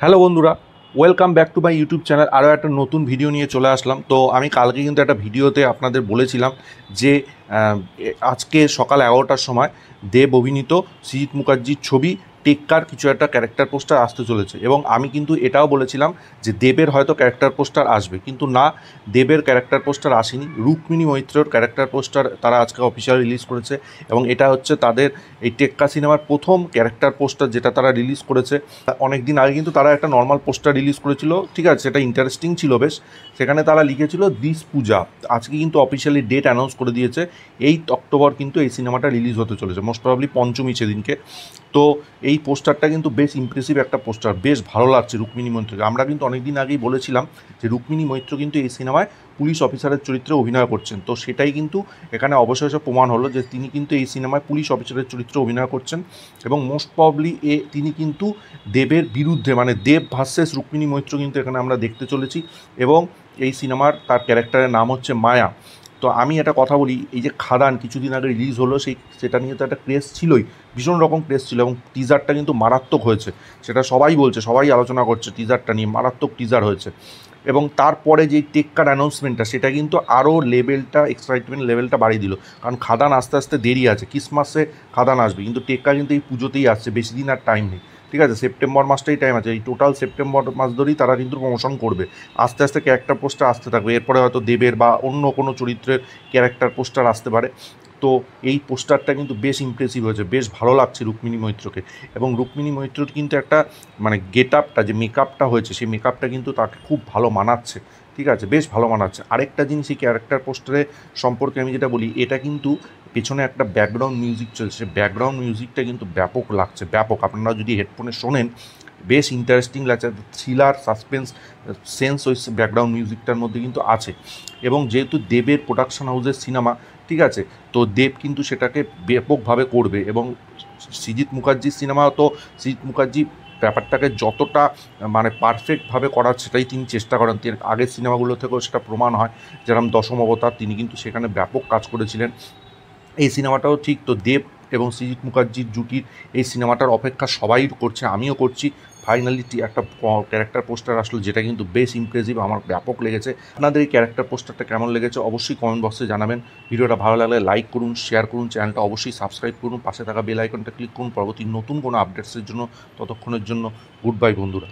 Hello বন্ধুরা, welcome back to my YouTube channel. আরও একটা নতুন ভিডিও নিয়ে চলে আসলাম। তো আমি কালকে কিন্তু একটা ভিডিওতে আপনাদের বলেছিলাম যে আজকে সকাল 11টার সময় দেব অভিনীত সৃজিত মুখার্জির ছবি টেক্কার কিছু একটা ক্যারেক্টার পোস্টার আসতে চলেছে, এবং আমি কিন্তু এটাও বলেছিলাম যে দেবের হয়তো ক্যারেক্টার পোস্টার আসবে, কিন্তু না, দেবের ক্যারেক্টার পোস্টার আসেনি। রুক্মিণী মৈত্রর ক্যারেক্টার পোস্টার তারা আজকে অফিসিয়াল রিলিজ করেছে, এবং এটা হচ্ছে তাদের এই টেক্কা সিনেমার প্রথম ক্যারেক্টার পোস্টার যেটা তারা রিলিজ করেছে। অনেক দিন আগে কিন্তু তারা একটা নর্মাল পোস্টার রিলিজ করেছিল, ঠিক আছে, সেটা ইন্টারেস্টিং ছিল বেশ। সেখানে তারা লিখেছিল দিস পূজা। আজকে কিন্তু অফিসিয়ালি ডেট অ্যানাউন্স করে দিয়েছে, 8 অক্টোবর কিন্তু এই সিনেমাটা রিলিজ হতে চলেছে, মোস্ট প্রবাবলি পঞ্চমী সেদিনকে। তো এই পোস্টারটা কিন্তু বেশ ইমপ্রেসিভ একটা পোস্টার, বেশ ভালো লাগছে রুক্মিণী মৈত্রকে। আমরা কিন্তু অনেক দিন আগেই বলেছিলাম যে রুক্মিণী মৈত্র কিন্তু এই সিনেমায় পুলিশ অফিসারের চরিত্রে অভিনয় করছেন, তো সেটাই কিন্তু এখানে অবশেষে প্রমাণ হলো যে তিনি কিন্তু এই সিনেমায় পুলিশ অফিসারের চরিত্রে অভিনয় করছেন, এবং মোস্ট প্রবাবলি তিনি কিন্তু দেবের বিরুদ্ধে, মানে দেব ভার্সেস রুক্মিণী মৈত্র কিন্তু এখানে আমরা দেখতে চলেছি। এবং এই সিনেমার তার ক্যারেক্টারের নাম হচ্ছে মায়া। তো আমি একটা কথা বলি, এই যে খাদান কিছুদিন আগে রিলিজ হলো, সেটা নিয়ে তো একটা ক্রেজ ছিলই, ভীষণ রকম ক্রেজ ছিল, এবং টিজারটা কিন্তু মারাত্মক হয়েছে, সেটা সবাই বলছে, সবাই আলোচনা করছে টিজারটা নিয়ে, মারাত্মক টিজার হয়েছে। এবং তারপরে যে টেক্কার অ্যানাউন্সমেন্টটা, সেটা কিন্তু আরও লেভেলটা, এক্সাইটমেন্ট লেভেলটা বাড়িয়ে দিল। কারণ খাদান আস্তে আস্তে দেরি আছে, ক্রিসমাসে খাদান আসবে, কিন্তু টেক্কা কিন্তু এই পুজোতেই আসছে, বেশি দিন আর টাইম নেই। ঠিক আছে, সেপ্টেম্বর মাসটাই টাইম আছে, এই টোটাল সেপ্টেম্বর মাস ধরেই তারা কিন্তু প্রমোশন করবে। আস্তে আস্তে ক্যারেক্টার পোস্টার আসতে থাকবে, এরপরে হয়তো দেবের বা অন্য কোনো চরিত্রের ক্যারেক্টার পোস্টার আসতে পারে। তো এই পোস্টারটা কিন্তু বেশ ইমপ্রেসিভ হয়েছে, বেশ ভালো লাগছে রুক্মিণী মৈত্রকে। এবং রুক্মিণী মৈত্রর কিন্তু একটা মানে গেট আপটা, যে মেকআপটা হয়েছে, সেই মেকআপটা কিন্তু তাকে খুব ভালো মানাচ্ছে। ঠিক আছে, বেশ ভালো মানাচ্ছে। আরেকটা জিনিস এই ক্যারেক্টার পোস্টারে সম্পর্কে আমি যেটা বলি, এটা কিন্তু পেছনে একটা ব্যাকগ্রাউন্ড মিউজিক চলছে, ব্যাকগ্রাউন্ড মিউজিকটা কিন্তু ব্যাপক লাগছে, ব্যাপক। আপনারা যদি হেডফোনে শোনেন, বেশ ইন্টারেস্টিং লাগছে, থ্রিলার সাসপেন্স সেন্স ওই ব্যাকগ্রাউন্ড মিউজিকটার মধ্যে কিন্তু আছে। এবং যেহেতু দেবের প্রোডাকশন হাউসের সিনেমা, ঠিক আছে, তো দেব কিন্তু সেটাকে ব্যাপকভাবে করবে। এবং সৃজিত মুখার্জির সিনেমা, তো সৃজিত মুখার্জি ব্যাপারটাকে যতটা মানে পারফেক্টভাবে করার, সেটাই তিনি চেষ্টা করেন। এর আগের সিনেমাগুলো থেকেও সেটা প্রমাণ হয়, যেরকম দশম অবতার, তিনি কিন্তু সেখানে ব্যাপক কাজ করেছিলেন। এই সিনেমাটাও ঠিক। তো দেব এবং সৃজিত মুখার্জির জুটির এই সিনেমাটার অপেক্ষা সবাই করছে, আমিও করছি। ফাইনালি একটা ক্যারেক্টার পোস্টার আসলো, যেটা কিন্তু বেশ ইমপ্রেসিভ, আমার ব্যাপক লেগেছে। আপনাদের এই ক্যারেক্টার পোস্টারটা কেমন লেগেছে অবশ্যই কমেন্ট বক্সে জানাবেন। ভিডিওটা ভালো লাগলে লাইক করুন, শেয়ার করুন, চ্যানেলটা অবশ্যই সাবস্ক্রাইব করুন, পাশে থাকা বেল আইকনটা ক্লিক করুন পরবর্তী নতুন কোনো আপডেটসের জন্য। ততক্ষণের জন্য গুড বাই বন্ধুরা।